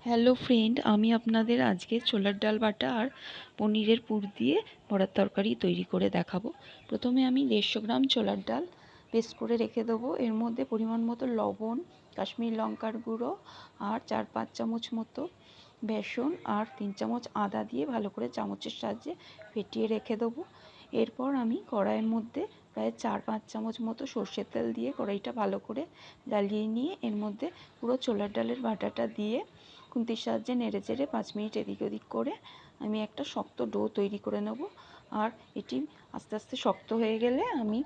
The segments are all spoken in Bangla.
হ্যালো ফ্রেন্ড, আমি আপনাদের আজকে ছোলার ডাল বাটা আর পনিরের পুর দিয়ে বড়ার তরকারি তৈরি করে দেখাবো। প্রথমে আমি 150 গ্রাম ছোলার ডাল পেস্ট করে রেখে দেবো। এর মধ্যে পরিমাণ মতো লবণ, কাশ্মীর লঙ্কার গুঁড়ো আর 4-5 চামচ মতো বেসন আর 3 চামচ আদা দিয়ে ভালো করে চামচের সাহায্যে ফেটিয়ে রেখে দেবো। এরপর আমি কড়াইয়ের মধ্যে প্রায় 4-5 চামচ মতো সর্ষের তেল দিয়ে কড়াইটা ভালো করে জ্বালিয়ে নিয়ে এর মধ্যে পুরো ছোলার ডালের বাটাটা দিয়ে খুন্তির সাহায্যে নেড়ে চেড়ে 5 মিনিট এদিক ওদিক করে আমি একটা শক্ত ডো তৈরি করে নেব। আর এটি আস্তে আস্তে শক্ত হয়ে গেলে আমি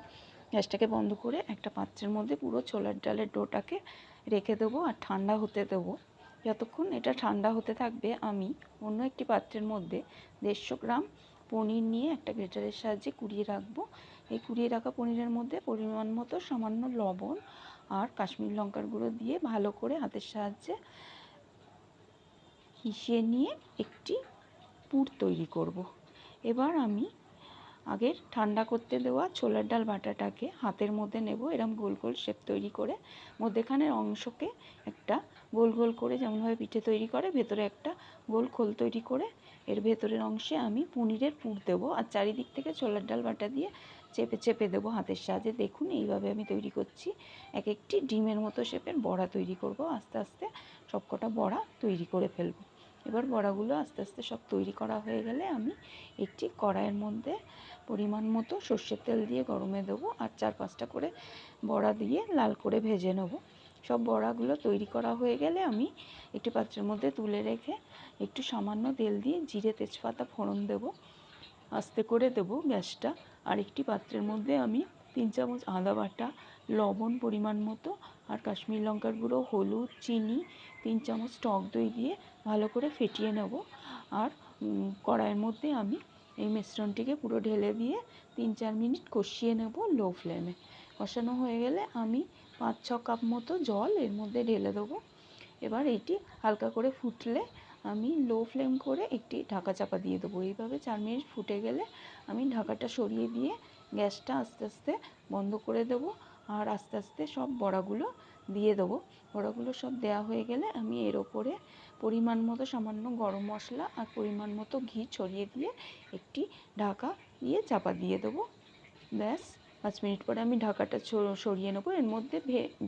গ্যাসটাকে বন্ধ করে একটা পাত্রের মধ্যে পুরো ছোলার ডালের ডোটাকে রেখে দেবো আর ঠান্ডা হতে দেবো। যতক্ষণ এটা ঠান্ডা হতে থাকবে আমি অন্য একটি পাত্রের মধ্যে 150 গ্রাম পনির নিয়ে একটা গ্রেটারের সাহায্যে কুড়িয়ে রাখবো। এই কুড়িয়ে রাখা পনিরের মধ্যে পরিমাণ মতো সামান্য লবণ আর কাশ্মীর লঙ্কার গুঁড়ো দিয়ে ভালো করে হাতের সাহায্যে মিশিয়ে নিয়ে একটি পুর তৈরি করব। এবার আমি আগের ঠান্ডা করতে দেওয়া ছোলার ডাল বাটাটাকে হাতের মধ্যে নেব, এরকম গোল গোল শেপ তৈরি করে মধ্যেখানের অংশকে একটা গোল গোল করে যেমনভাবে পিঠে তৈরি করে ভেতরে একটা গোল খোল তৈরি করে এর ভেতরের অংশে আমি পনিরের পুর দেবো আর চারিদিক থেকে ছোলার ডাল বাটা দিয়ে চেপে চেপে দেবো হাতের সাহায্যে। দেখুন এইভাবে আমি তৈরি করছি। এক একটি ডিমের মতো শেপের বড়া তৈরি করব। আস্তে আস্তে সবকটা বড়া তৈরি করে ফেলব। এবার বড়াগুলো আস্তে আস্তে সব তৈরি করা হয়ে গেলে আমি একটি কড়াইয়ের মধ্যে পরিমাণ মতো সর্ষের তেল দিয়ে গরমে দেবো আর 4-5টা করে বড়া দিয়ে লাল করে ভেজে নেব। সব বড়াগুলো তৈরি করা হয়ে গেলে আমি একটি পাত্রের মধ্যে তুলে রেখে একটু সামান্য তেল দিয়ে জিরে তেজপাতা ফোড়ন দেব। আস্তে করে দেবো গ্যাসটা। আর একটি পাত্রের মধ্যে আমি 3 চামচ আদা বাটা, লবণ পরিমাণ মতো আর কাশ্মীর লঙ্কার গুঁড়ো, হলুদ, চিনি, 3 চামচ টক দই দিয়ে ভালো করে ফেটিয়ে নেব। আর কড়াইয়ের মধ্যে আমি এই মিশ্রণটিকে পুরো ঢেলে দিয়ে 3-4 মিনিট কষিয়ে নেব লো ফ্লেমে। কষানো হয়ে গেলে আমি 5-6 কাপ মতো জল এর মধ্যে ঢেলে দেবো। এবার এটি হালকা করে ফুটলে আমি লো ফ্লেম করে একটি ঢাকা চাপা দিয়ে দেবো। এইভাবে 4 মিনিট ফুটে গেলে আমি ঢাকাটা সরিয়ে দিয়ে গ্যাসটা আস্তে আস্তে বন্ধ করে দেবো আর আস্তে আস্তে সব বড়াগুলো দিয়ে দেবো। বড়াগুলো সব দেওয়া হয়ে গেলে আমি এর ওপরে পরিমাণ মতো সামান্য গরম মশলা আর পরিমাণ মতো ঘি ছড়িয়ে দিয়ে একটি ঢাকা দিয়ে চাপা দিয়ে দেবো। ব্যাস 5 মিনিট পরে আমি ঢাকাটা সরিয়ে নেবো। এর মধ্যে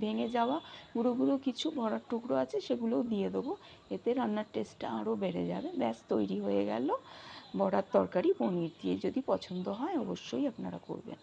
ভেঙে যাওয়া গুঁড়ো গুঁড়ো কিছু বড়ার টুকরো আছে সেগুলোও দিয়ে দেবো। এতে রান্নার টেস্টটা আরও বেড়ে যাবে। ব্যাস তৈরি হয়ে গেল বড়ার তরকারি পনির দিয়ে। যদি পছন্দ হয় অবশ্যই আপনারা করবেন।